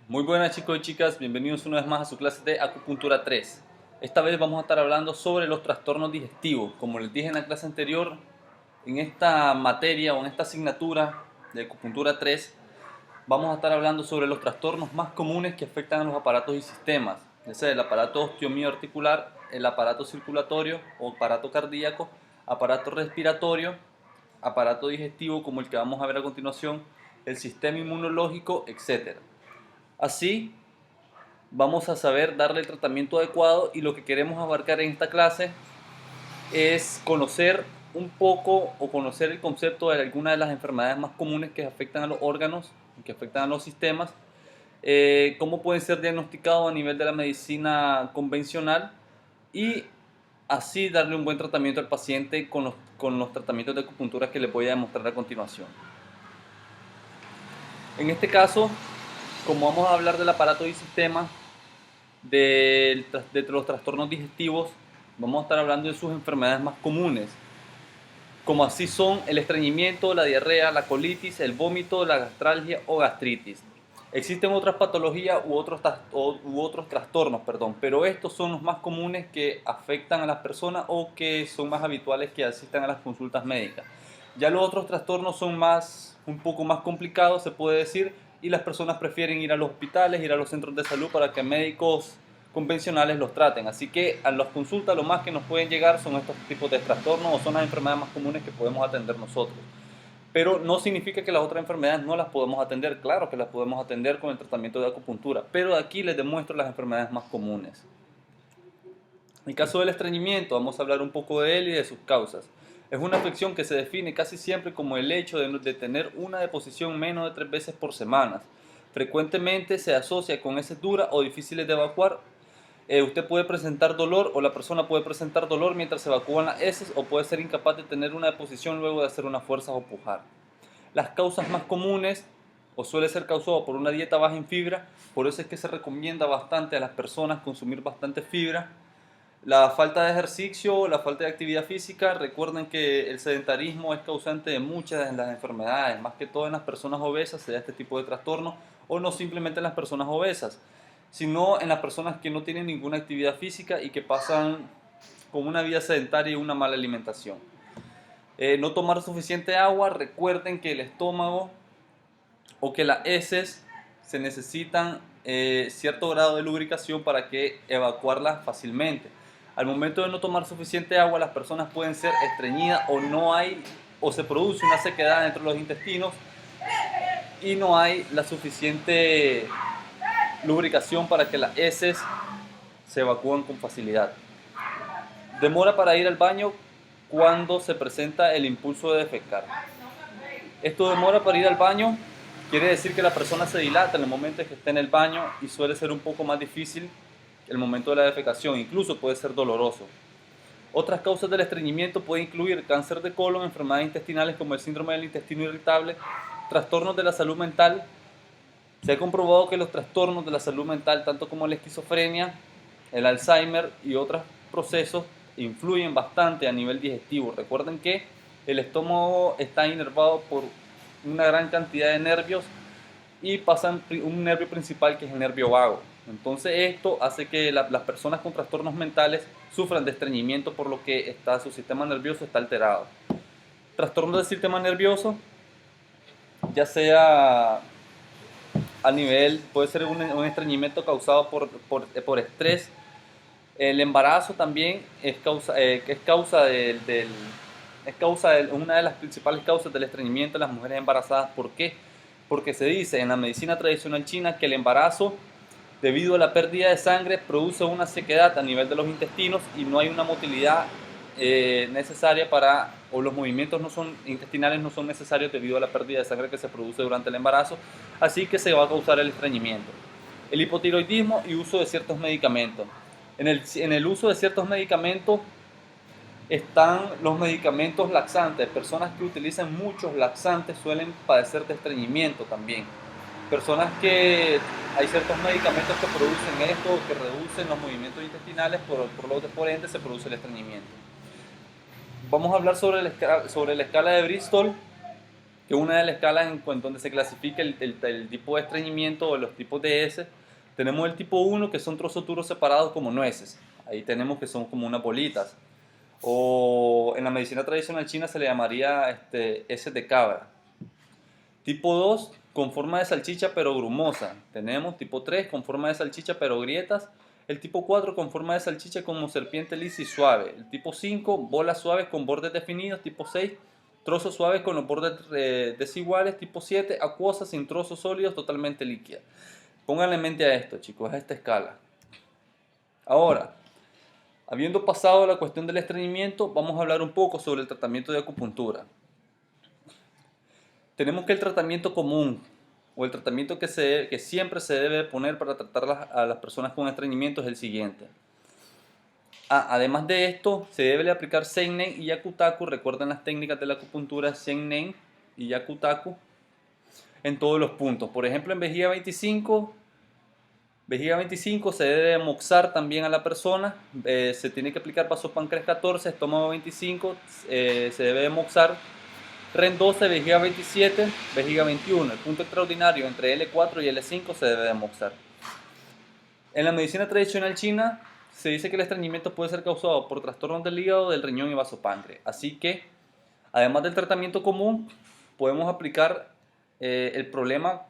Muy buenas chicos y chicas, bienvenidos una vez más a su clase de acupuntura 3. Esta vez vamos a estar hablando sobre los trastornos digestivos. Como les dije en la clase anterior, en esta materia o en esta asignatura de acupuntura 3, vamos a estar hablando sobre los trastornos más comunes que afectan a los aparatos y sistemas, ya sea el aparato osteomioarticular, el aparato circulatorio o aparato cardíaco, aparato respiratorio, aparato digestivo como el que vamos a ver a continuación, el sistema inmunológico, etc. Así vamos a saber darle el tratamiento adecuado, y lo que queremos abarcar en esta clase es conocer un poco o conocer el concepto de algunas de las enfermedades más comunes que afectan a los órganos, que afectan a los sistemas, cómo pueden ser diagnosticados a nivel de la medicina convencional, y así darle un buen tratamiento al paciente con los tratamientos de acupuntura que les voy a demostrar a continuación. En este caso, como vamos a hablar del aparato y sistema, de los trastornos digestivos, vamos a estar hablando de sus enfermedades más comunes, como así son el estreñimiento, la diarrea, la colitis, el vómito, la gastralgia o gastritis. Existen otras patologías u otros trastornos, pero estos son los más comunes que afectan a las personas o que son más habituales que asistan a las consultas médicas. Ya los otros trastornos son un poco más complicados, se puede decir, y las personas prefieren ir a los hospitales, ir a los centros de salud para que médicos convencionales los traten. Así que a las consultas lo más que nos pueden llegar son estos tipos de trastornos o son las enfermedades más comunes que podemos atender nosotros. Pero no significa que las otras enfermedades no las podemos atender. Claro que las podemos atender con el tratamiento de acupuntura, pero aquí les demuestro las enfermedades más comunes. En el caso del estreñimiento, vamos a hablar un poco de él y de sus causas. Es una afección que se define casi siempre como el hecho de tener una deposición menos de 3 veces por semana. Frecuentemente se asocia con heces duras o difíciles de evacuar. Usted puede presentar dolor, o la persona puede presentar dolor mientras se evacúan las heces, o puede ser incapaz de tener una deposición luego de hacer una fuerza o pujar. Las causas más comunes o suele ser causado por una dieta baja en fibra, por eso es que se recomienda bastante a las personas consumir bastante fibra. La falta de ejercicio, la falta de actividad física. Recuerden que el sedentarismo es causante de muchas de las enfermedades, más que todo en las personas obesas se da este tipo de trastorno, o no simplemente en las personas obesas, sino en las personas que no tienen ninguna actividad física y que pasan con una vida sedentaria y una mala alimentación. No tomar suficiente agua. Recuerden que el estómago o que las heces se necesitan cierto grado de lubricación para que evacuarlas fácilmente. Al momento de no tomar suficiente agua, las personas pueden ser estreñidas, o se produce una sequedad dentro de los intestinos y no hay la suficiente lubricación para que las heces se evacúen con facilidad. Demora para ir al baño cuando se presenta el impulso de defecar. Esto demora para ir al baño quiere decir que la persona se dilata en el momento en que está en el baño, y suele ser un poco más difícil el momento de la defecación, incluso puede ser doloroso. Otras causas del estreñimiento pueden incluir cáncer de colon, enfermedades intestinales como el síndrome del intestino irritable, trastornos de la salud mental. Se ha comprobado que los trastornos de la salud mental, tanto como la esquizofrenia, el Alzheimer y otros procesos, influyen bastante a nivel digestivo. Recuerden que el estómago está inervado por una gran cantidad de nervios, y pasan un nervio principal, que es el nervio vago. Entonces esto hace que las personas con trastornos mentales sufran de estreñimiento, por lo que su sistema nervioso está alterado. Trastornos del sistema nervioso, ya sea a nivel, puede ser un estreñimiento causado por estrés. El embarazo también es una de las principales causas del estreñimiento en las mujeres embarazadas. ¿Por qué? Porque se dice en la medicina tradicional china que el embarazo, debido a la pérdida de sangre, produce una sequedad a nivel de los intestinos y no hay una motilidad necesaria o los movimientos intestinales no son necesarios debido a la pérdida de sangre que se produce durante el embarazo, así que se va a causar el estreñimiento. El hipotiroidismo y uso de ciertos medicamentos. En el uso de ciertos medicamentos están los medicamentos laxantes. Personas que utilizan muchos laxantes suelen padecer de estreñimiento también. Hay ciertos medicamentos que producen esto, que reducen los movimientos intestinales, por ende se produce el estreñimiento. Vamos a hablar sobre la escala de Bristol. que es una de las escalas donde se clasifica el tipo de estreñimiento o los tipos de S. Tenemos el tipo 1, que son trozos duros separados como nueces. Ahí tenemos que son como unas bolitas. O en la medicina tradicional china se le llamaría S de cabra. Tipo 2, con forma de salchicha pero grumosa. Tenemos tipo 3, con forma de salchicha pero grietas. El tipo 4, con forma de salchicha como serpiente lisa y suave. El tipo 5, bolas suaves con bordes definidos. Tipo 6, trozos suaves con los bordes desiguales. Tipo 7, acuosa sin trozos sólidos, totalmente líquida. Pónganle en mente a esto, chicos, a esta escala. Ahora, habiendo pasado la cuestión del estreñimiento, vamos a hablar un poco sobre el tratamiento de acupuntura. Tenemos que el tratamiento común o el tratamiento que siempre se debe poner para tratar a las personas con estreñimiento es el siguiente. Además de esto, se debe aplicar Seinen y Yakutaku. Recuerden las técnicas de la acupuntura Seinen y Yakutaku en todos los puntos. Por ejemplo, en vejiga 25 se debe moxar también a la persona. Se tiene que aplicar vasopáncreas 14, estómago 25, se debe moxar. REN 12, vejiga 27, vejiga 21. El punto extraordinario entre L4 y L5 se debe moxar. En la medicina tradicional china se dice que el estreñimiento puede ser causado por trastornos del hígado, del riñón y vasopáncreas. Así que, además del tratamiento común, podemos aplicar el problema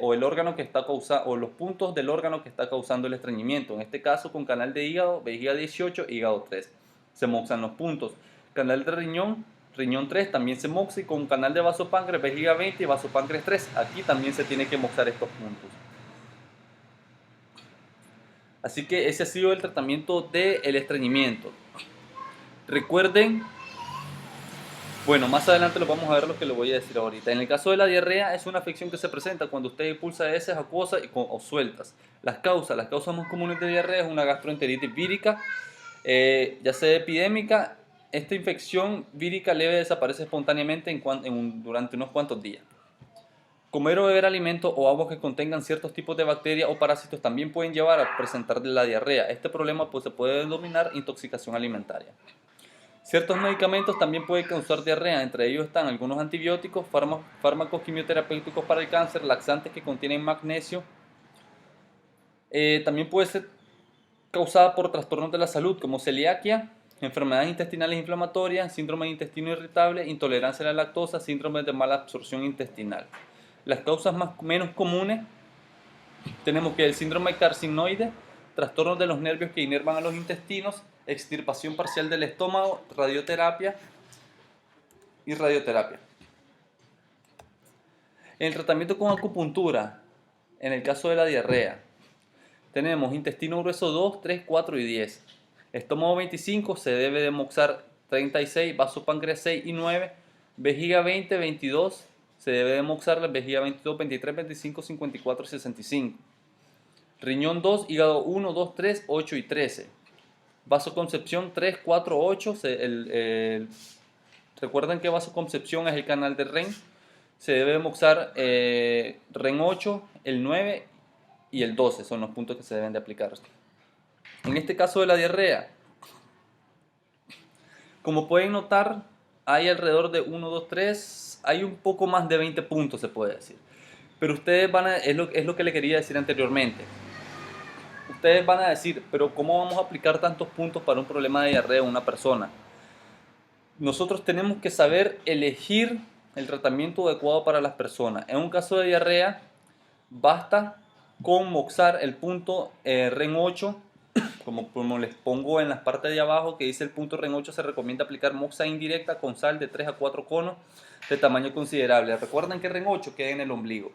o el órgano que está causando, o los puntos del órgano que está causando el estreñimiento. En este caso, con canal de hígado, vejiga 18, hígado 3. Se moxan los puntos. Canal de riñón, riñón 3 también se moxa, y con canal de vasopáncreas, vejiga 20 y vasopáncreas 3. Aquí también se tiene que moxar estos puntos. Así que ese ha sido el tratamiento del estreñimiento. Recuerden, bueno, más adelante lo vamos a ver lo que les voy a decir ahorita. En el caso de la diarrea, es una afección que se presenta cuando usted expulsa heces acuosas o sueltas. Las causas más comunes de diarrea es una gastroenteritis vírica, ya sea epidémica. Esta infección vírica leve desaparece espontáneamente durante unos cuantos días. Comer o beber alimentos o aguas que contengan ciertos tipos de bacterias o parásitos también pueden llevar a presentar la diarrea. Este problema se puede denominar intoxicación alimentaria. Ciertos medicamentos también pueden causar diarrea, entre ellos están algunos antibióticos, fármacos quimioterapéuticos para el cáncer, laxantes que contienen magnesio. También puede ser causada por trastornos de la salud como celiaquia, enfermedades intestinales inflamatorias, síndrome de intestino irritable, intolerancia a la lactosa, síndrome de mala absorción intestinal. Las causas menos comunes tenemos que el síndrome carcinoide, trastornos de los nervios que inervan a los intestinos, extirpación parcial del estómago, radioterapia y radioterapia. En el tratamiento con acupuntura, en el caso de la diarrea, tenemos intestino grueso 2, 3, 4 y 10. Estómago 25 se debe de moxar 36, vasopáncreas 6 y 9, vejiga 20, 22, se debe de moxar la vejiga 22, 23, 25, 54 y 65. Riñón 2, hígado 1, 2, 3, 8 y 13. Vasoconcepción 3, 4, 8. Recuerden que vasoconcepción es el canal de REN. Se debe moxar REN 8, el 9 y el 12. Son los puntos que se deben de aplicar. En este caso de la diarrea, como pueden notar, hay alrededor de 1, 2, 3... Hay un poco más de 20 puntos, se puede decir. Pero ustedes es lo que le quería decir anteriormente. Ustedes van a decir, pero ¿cómo vamos a aplicar tantos puntos para un problema de diarrea a una persona? Nosotros tenemos que saber elegir el tratamiento adecuado para las personas. En un caso de diarrea, basta con moxar el punto REN 8, como les pongo en las partes de abajo que dice el punto REN 8, se recomienda aplicar moxa indirecta con sal de 3 a 4 conos de tamaño considerable. Recuerden que REN 8 queda en el ombligo.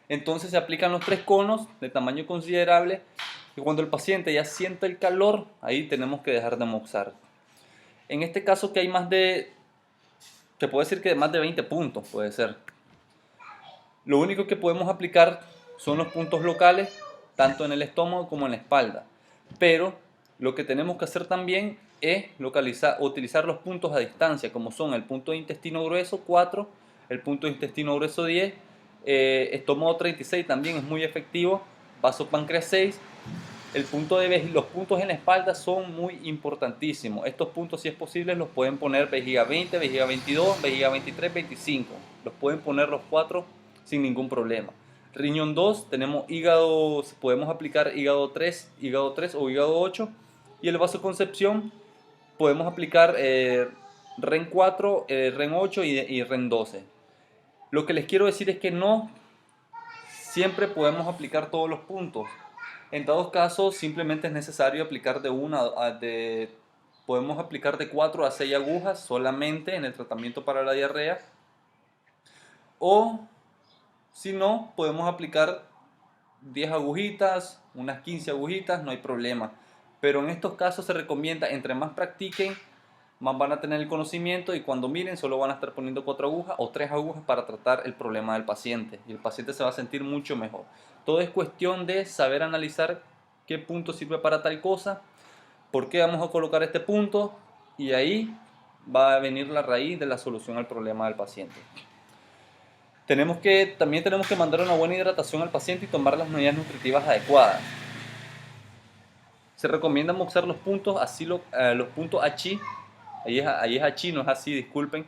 Entonces se aplican los 3 conos de tamaño considerable, y cuando el paciente ya siente el calor, ahí tenemos que dejar de moxar. En este caso que hay te puedo decir que más de 20 puntos puede ser. Lo único que podemos aplicar son los puntos locales, tanto en el estómago como en la espalda. Pero lo que tenemos que hacer también es utilizar los puntos a distancia, como son el punto de intestino grueso 4, el punto de intestino grueso 10, estómago 36 también es muy efectivo, vasopáncreas 6, Los puntos en la espalda son muy importantísimos. Estos puntos, si es posible, los pueden poner vejiga 20, vejiga 22, vejiga 23, 25. Los pueden poner los cuatro sin ningún problema. Riñón 2, tenemos hígado, podemos aplicar hígado 3 o hígado 8. Y el vasoconcepción, podemos aplicar REN 4, REN 8 y REN 12. Lo que les quiero decir es que no siempre podemos aplicar todos los puntos. En todos casos, simplemente es necesario aplicar podemos aplicar de 4 a 6 agujas solamente en el tratamiento para la diarrea. O si no, podemos aplicar 10 agujitas, unas 15 agujitas, no hay problema. Pero en estos casos se recomienda, entre más practiquen, más van a tener el conocimiento, y cuando miren solo van a estar poniendo 4 agujas o 3 agujas para tratar el problema del paciente, y el paciente se va a sentir mucho mejor. Todo es cuestión de saber analizar qué punto sirve para tal cosa, por qué vamos a colocar este punto, y ahí va a venir la raíz de la solución al problema del paciente. También tenemos que mandar una buena hidratación al paciente y tomar las medidas nutritivas adecuadas. Se recomienda moxar los puntos, los puntos Achi. Ahí es Achi, no es así, disculpen.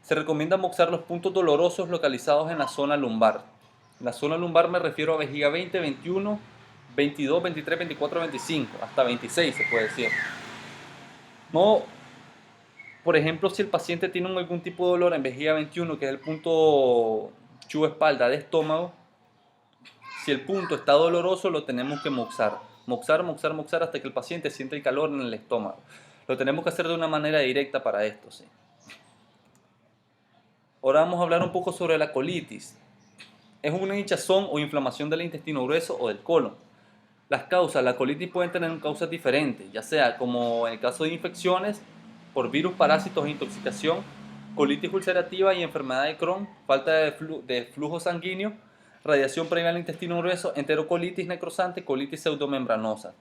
Se recomienda moxar los puntos dolorosos localizados en la zona lumbar. En la zona lumbar me refiero a vejiga 20, 21, 22, 23, 24, 25, hasta 26 se puede decir. No, por ejemplo, si el paciente tiene algún tipo de dolor en vejiga 21, que es el punto chubo-espalda de estómago, si el punto está doloroso, lo tenemos que moxar. Moxar, moxar, moxar hasta que el paciente siente el calor en el estómago. Lo tenemos que hacer de una manera directa para esto, ¿sí? Ahora vamos a hablar un poco sobre la colitis. Es una hinchazón o inflamación del intestino grueso o del colon. Las causas, la colitis pueden tener causas diferentes, ya sea como en el caso de infecciones por virus, parásitos e intoxicación, colitis ulcerativa y enfermedad de Crohn, falta de flujo sanguíneo, radiación previa al intestino grueso, enterocolitis necrosante, colitis pseudomembranosa.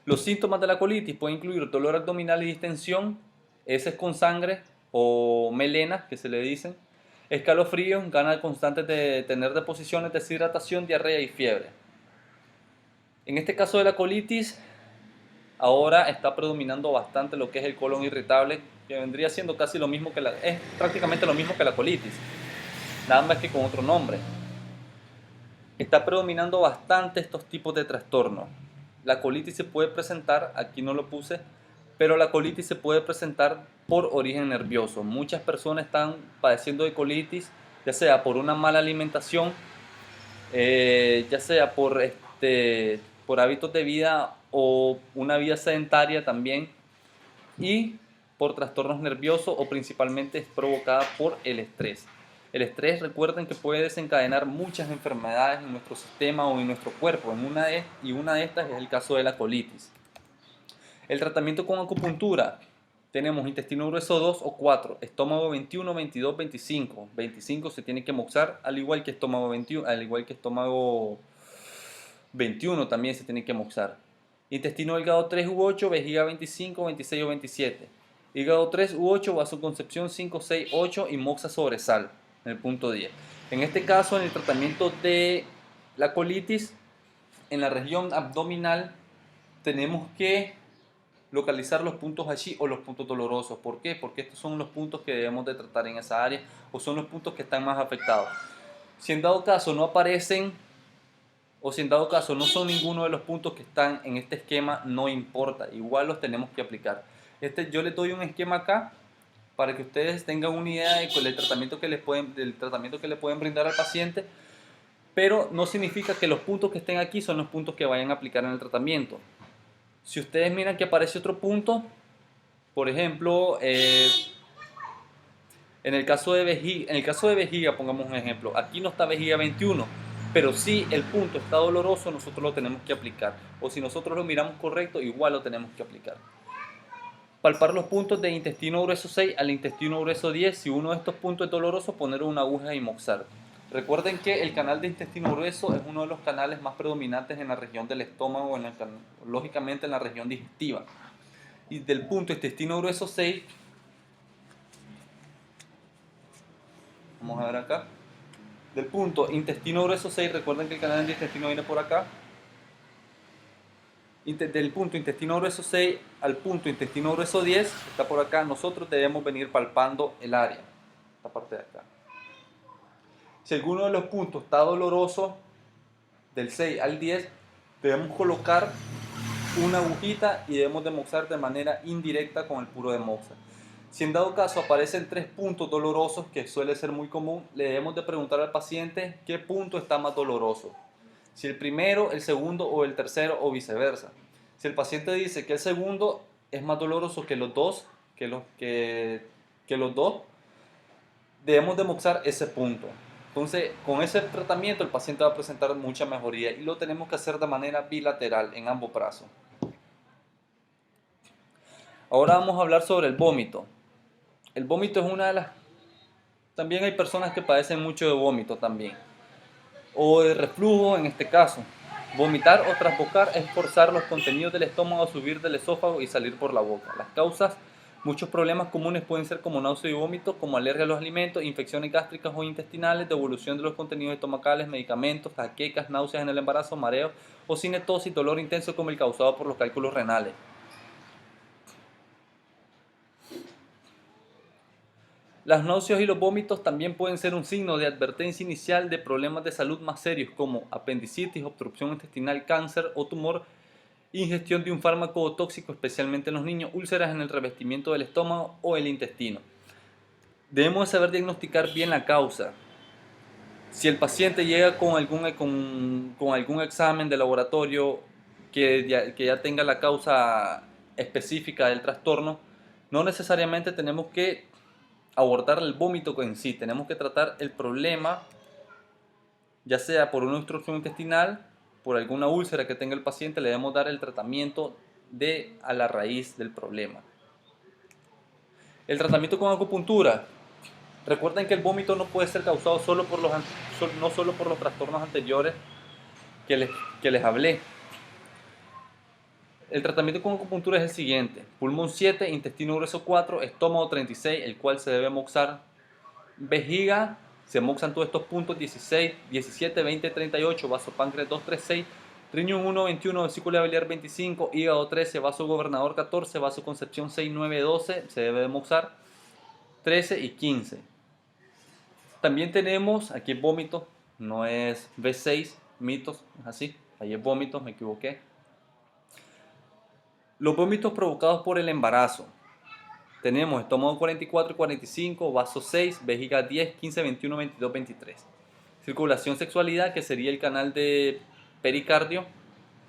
Los síntomas de la colitis pueden incluir dolor abdominal y distensión, heces con sangre o melenas, que se le dicen, escalofríos, ganas constantes de tener deposiciones, deshidratación, diarrea y fiebre. En este caso de la colitis, ahora está predominando bastante lo que es el colon irritable, que vendría siendo casi lo mismo es prácticamente lo mismo que la colitis, nada más que con otro nombre. Está predominando bastante estos tipos de trastornos. La colitis se puede presentar, aquí no lo puse, pero la colitis se puede presentar por origen nervioso. Muchas personas están padeciendo de colitis, ya sea por una mala alimentación, ya sea por hábitos de vida o una vida sedentaria también, y por trastornos nerviosos, o principalmente es provocada por el estrés. El estrés, recuerden que puede desencadenar muchas enfermedades en nuestro sistema o en nuestro cuerpo, una de estas es el caso de la colitis. El tratamiento con acupuntura, tenemos intestino grueso 2 o 4, estómago 21, 22, 25. 25 se tiene que moxar, al igual que estómago 21, al igual que estómago 21 también se tiene que moxar. Intestino delgado 3 u 8, vejiga 25, 26 o 27. Hígado 3 u 8, vasoconcepción 5, 6, 8 y moxa sobre sal en el punto 10. En este caso, en el tratamiento de la colitis, en la región abdominal, tenemos que localizar los puntos allí o los puntos dolorosos. ¿Por qué? Porque estos son los puntos que debemos de tratar en esa área, o son los puntos que están más afectados. Si en dado caso no aparecen, o si en dado caso no son ninguno de los puntos que están en este esquema, no importa, igual los tenemos que aplicar. Yo les doy un esquema acá para que ustedes tengan una idea del tratamiento que le pueden brindar al paciente, pero no significa que los puntos que estén aquí son los puntos que vayan a aplicar en el tratamiento. Si ustedes miran que aparece otro punto, por ejemplo, en el caso de vejiga, pongamos un ejemplo, aquí no está vejiga 21, pero si el punto está doloroso, nosotros lo tenemos que aplicar. O si nosotros lo miramos correcto, igual lo tenemos que aplicar. Palpar los puntos de intestino grueso 6 al intestino grueso 10. Si uno de estos puntos es doloroso, poner una aguja y moxar. Recuerden que el canal de intestino grueso es uno de los canales más predominantes en la región del estómago, lógicamente en la región digestiva. Y del punto intestino grueso 6, vamos a ver acá, del punto intestino grueso 6, recuerden que el canal de intestino viene por acá, del punto intestino grueso 6 al punto intestino grueso 10, que está por acá, nosotros debemos venir palpando el área, esta parte de acá. Si alguno de los puntos está doloroso, del 6 al 10, debemos colocar una agujita y debemos demoxar de manera indirecta con el puro demoxa. Si en dado caso aparecen 3 puntos dolorosos, que suele ser muy común, le debemos de preguntar al paciente qué punto está más doloroso. Si el primero, el segundo o el tercero o viceversa. Si el paciente dice que el segundo es más doloroso que los dos, debemos demoxar ese punto. Entonces, con ese tratamiento el paciente va a presentar mucha mejoría y lo tenemos que hacer de manera bilateral en ambos brazos. Ahora vamos a hablar sobre el vómito. El vómito es una de las... También hay personas que padecen mucho de vómito también, o de reflujo en este caso. Vomitar o trasbocar es forzar los contenidos del estómago a subir del esófago y salir por la boca. Las causas, muchos problemas comunes pueden ser como náusea y vómito, como alergia a los alimentos, infecciones gástricas o intestinales, devolución de los contenidos estomacales, medicamentos, jaquecas, náuseas en el embarazo, mareo o cinetosis, dolor intenso como el causado por los cálculos renales. Las náuseas y los vómitos también pueden ser un signo de advertencia inicial de problemas de salud más serios como apendicitis, obstrucción intestinal, cáncer o tumor, ingestión de un fármaco tóxico, especialmente en los niños, úlceras en el revestimiento del estómago o el intestino. Debemos saber diagnosticar bien la causa. Si el paciente llega con algún examen de laboratorio que ya tenga la causa específica del trastorno, no necesariamente tenemos que abordar el vómito en sí, tenemos que tratar el problema, ya sea por una obstrucción intestinal, por alguna úlcera que tenga el paciente, le debemos dar el tratamiento a la raíz del problema. El tratamiento con acupuntura. Recuerden que el vómito no puede ser causado no solo por los trastornos anteriores que les hablé. El tratamiento con acupuntura es el siguiente: pulmón 7, intestino grueso 4, estómago 36, el cual se debe moxar. Vejiga, se moxan todos estos puntos: 16, 17, 20, 38, vaso páncreas 2, 3, 6, riñón 1, 21, vesícula biliar 25, hígado 13, vaso gobernador 14, vaso concepción 6, 9, 12, se debe de moxar, 13 y 15. También tenemos, aquí es vómito, no es B6, mitos, es así, ahí es vómito, me equivoqué. Los vómitos provocados por el embarazo. Tenemos estómago 44 y 45, vaso 6, vejiga 10, 15, 21, 22, 23. Circulación, sexualidad, que sería el canal de pericardio.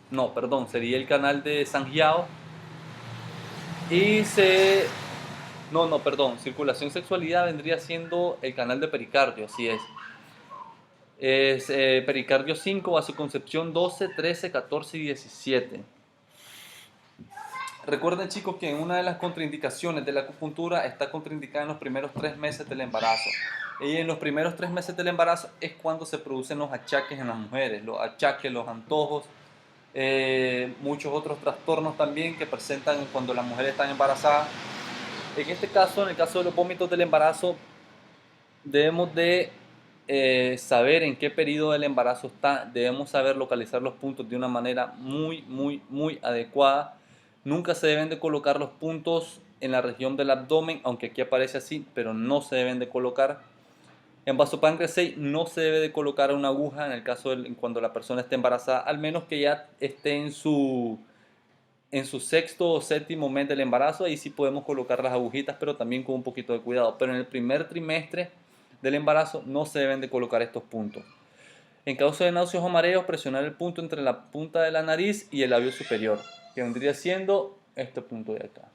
No, perdón, sería el canal de Sanjiao. Circulación, sexualidad vendría siendo el canal de pericardio, así es. Es pericardio 5, vasoconcepción 12, 13, 14 y 17. Recuerden, chicos, que en una de las contraindicaciones de la acupuntura está contraindicada en los primeros 3 meses del embarazo. Y en los primeros 3 meses del embarazo es cuando se producen los achaques en las mujeres, los achaques, los antojos, muchos otros trastornos también que presentan cuando las mujeres están embarazadas. En este caso, en el caso de los vómitos del embarazo, debemos de saber en qué periodo del embarazo está, debemos saber localizar los puntos de una manera muy adecuada. Nunca se deben de colocar los puntos en la región del abdomen, aunque aquí aparece así, pero no se deben de colocar. En vasopáncreas 6 no se debe de colocar una aguja en el caso de cuando la persona esté embarazada, al menos que ya esté en su sexto o séptimo mes del embarazo. Ahí sí podemos colocar las agujitas, pero también con un poquito de cuidado. Pero en el primer trimestre del embarazo no se deben de colocar estos puntos. En caso de náuseas o mareos, presionar el punto entre la punta de la nariz y el labio superior, que vendría siendo este punto de acá.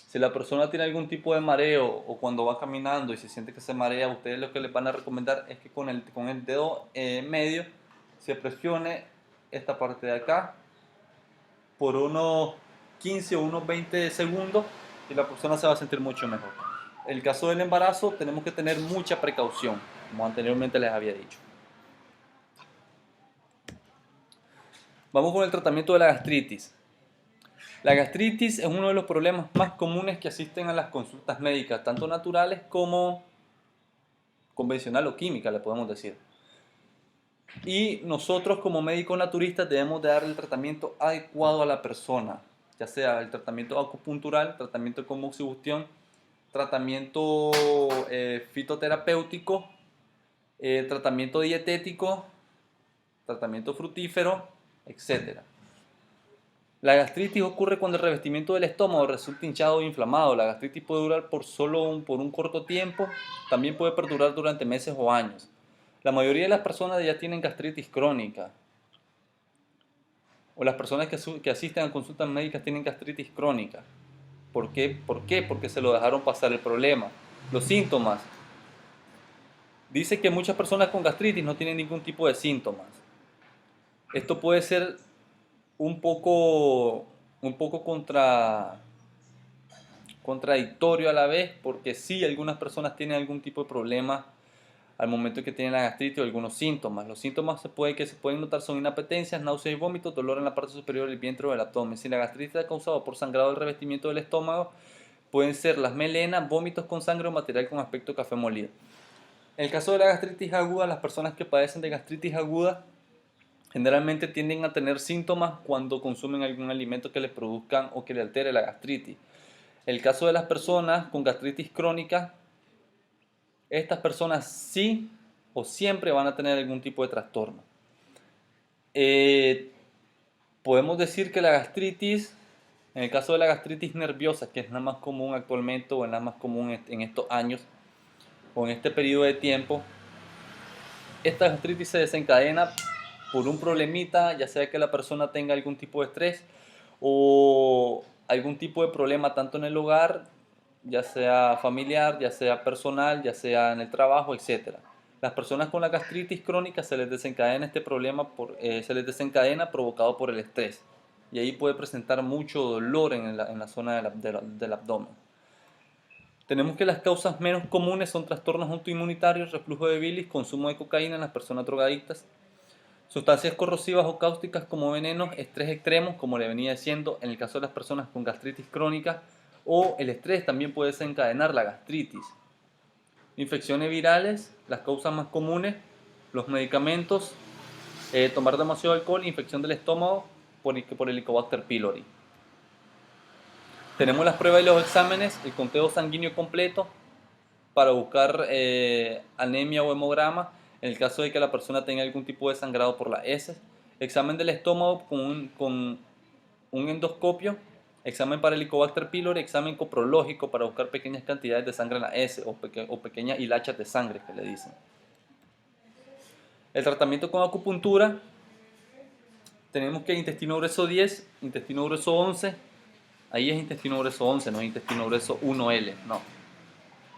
Si la persona tiene algún tipo de mareo o cuando va caminando y se siente que se marea, ustedes lo que les van a recomendar es que con el dedo medio se presione esta parte de acá por unos 15 o unos 20 segundos y la persona se va a sentir mucho mejor. En el caso del embarazo tenemos que tener mucha precaución, como anteriormente les había dicho. Vamos con el tratamiento de la gastritis. La gastritis es uno de los problemas más comunes que asisten a las consultas médicas, tanto naturales como convencional o química, le podemos decir. Y nosotros como médicos naturistas debemos de darle el tratamiento adecuado a la persona, ya sea el tratamiento acupuntural, tratamiento con moxibustión, tratamiento fitoterapéutico, tratamiento dietético, tratamiento fructífero, etc. La gastritis ocurre cuando el revestimiento del estómago resulta hinchado o inflamado. La gastritis puede durar por un corto tiempo, también puede perdurar durante meses o años. La mayoría de las personas ya tienen gastritis crónica, o las personas que asisten a consultas médicas tienen gastritis crónica. ¿Por qué? ¿Por qué? Porque se lo dejaron pasar el problema. Los síntomas. Dice que muchas personas con gastritis no tienen ningún tipo de síntomas. Esto puede ser un poco, contradictorio a la vez, porque sí, algunas personas tienen algún tipo de problema al momento que tienen la gastritis o algunos síntomas. Los síntomas que se pueden notar son inapetencias, náuseas y vómitos, dolor en la parte superior del vientre o del abdomen. Si la gastritis es causada por sangrado del revestimiento del estómago, pueden ser las melenas, vómitos con sangre o material con aspecto café molido. En el caso de la gastritis aguda, las personas que padecen de gastritis aguda generalmente tienden a tener síntomas cuando consumen algún alimento que les produzcan o que le altere la gastritis. El caso de las personas con gastritis crónica, estas personas sí o siempre van a tener algún tipo de trastorno. Podemos decir que la gastritis, en el caso de la gastritis nerviosa, que es la más común actualmente o es la más común en estos años o en este periodo de tiempo, esta gastritis se desencadena por un problemita, ya sea que la persona tenga algún tipo de estrés o algún tipo de problema tanto en el hogar, ya sea familiar, ya sea personal, ya sea en el trabajo, etc. Las personas con la gastritis crónica se les desencadena este problema se les desencadena provocado por el estrés y ahí puede presentar mucho dolor en la zona del abdomen. Tenemos que las causas menos comunes son trastornos autoinmunitarios, reflujo de bilis, consumo de cocaína en las personas drogadictas, sustancias corrosivas o cáusticas como venenos, estrés extremo, como le venía diciendo, en el caso de las personas con gastritis crónica, o el estrés también puede desencadenar la gastritis. Infecciones virales, las causas más comunes, los medicamentos, tomar demasiado alcohol, infección del estómago por el Helicobacter pylori. Tenemos las pruebas y los exámenes, el conteo sanguíneo completo para buscar anemia o hemograma en el caso de que la persona tenga algún tipo de sangrado por las heces, examen del estómago con un endoscopio, examen para el Helicobacter pylori, examen coprológico para buscar pequeñas cantidades de sangre en la heces o pequeñas hilachas de sangre que le dicen. El tratamiento con acupuntura, tenemos que intestino grueso 10, intestino grueso 11, ahí es intestino grueso 11, no es intestino grueso 1L, no.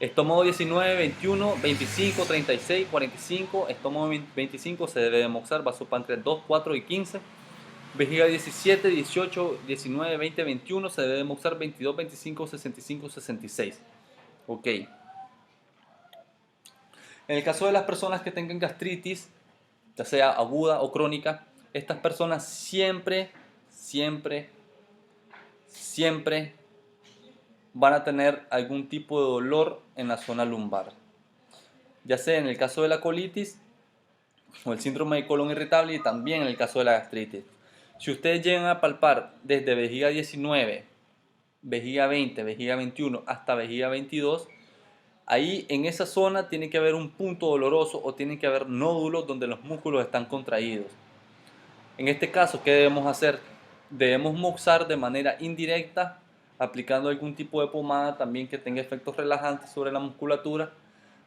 Estómago 19, 21, 25, 36, 45, estómago 25 se debe demoxar, vasopáncreas 2, 4 y 15. Vejiga 17, 18, 19, 20, 21 se debe demoxar 22, 25, 65, 66. Ok. En el caso de las personas que tengan gastritis, ya sea aguda o crónica, estas personas siempre van a tener algún tipo de dolor en la zona lumbar. Ya sea en el caso de la colitis o el síndrome de colon irritable y también en el caso de la gastritis. Si ustedes llegan a palpar desde vejiga 19, vejiga 20, vejiga 21 hasta vejiga 22, ahí en esa zona tiene que haber un punto doloroso o tiene que haber nódulos donde los músculos están contraídos. En este caso, ¿qué debemos hacer? Debemos moxar de manera indirecta, aplicando algún tipo de pomada también que tenga efectos relajantes sobre la musculatura.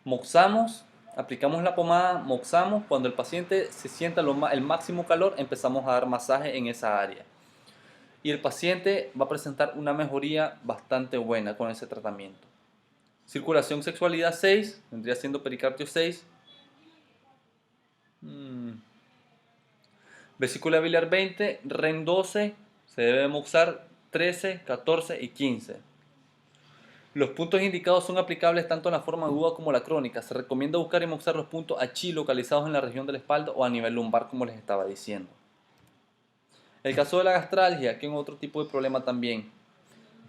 Moxamos, aplicamos la pomada, moxamos. Cuando el paciente se sienta el máximo calor, empezamos a dar masaje en esa área. Y el paciente va a presentar una mejoría bastante buena con ese tratamiento. Circulación, sexualidad 6, vendría siendo pericardio 6. Vesícula biliar 20, REN 12, se debe moxar 13, 14 y 15. Los puntos indicados son aplicables tanto en la forma aguda como la crónica. Se recomienda buscar y moxar los puntos H localizados en la región de la espalda o a nivel lumbar, como les estaba diciendo. El caso de la gastralgia, que es otro tipo de problema también.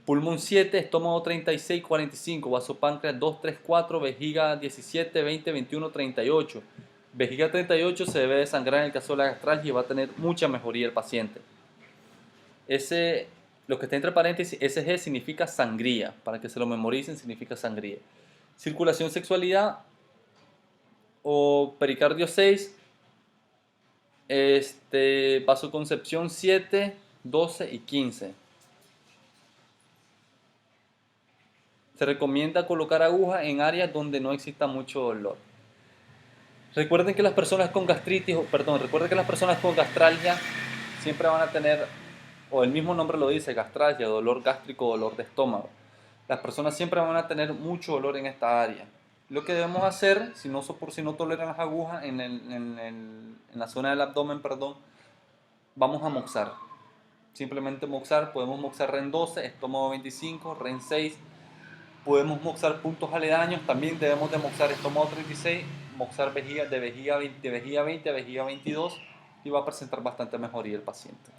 Pulmón 7, estómago 36, 45, vasopáncreas 2, 3, 4, vejiga 17, 20, 21, 38. Vejiga 38 se debe desangrar en el caso de la gastralgia y va a tener mucha mejoría el paciente. Lo que está entre paréntesis, SG significa sangría, para que se lo memoricen, significa sangría. Circulación, sexualidad o pericardio 6, vasoconcepción 7, 12 y 15. Se recomienda colocar agujas en áreas donde no exista mucho dolor. Recuerden que las personas con gastritis, recuerden que las personas con gastralgia siempre van a tener, o el mismo nombre lo dice, gastralgia, dolor gástrico, dolor de estómago. Las personas siempre van a tener mucho dolor en esta área. Lo que debemos hacer, si no toleran las agujas en la zona del abdomen, vamos a moxar. Simplemente moxar, podemos moxar REN 12, estómago 25, REN 6. Podemos moxar puntos aledaños, también debemos de moxar estómago 36, moxar de vejiga 20 a vejiga 22 y va a presentar bastante mejoría el paciente.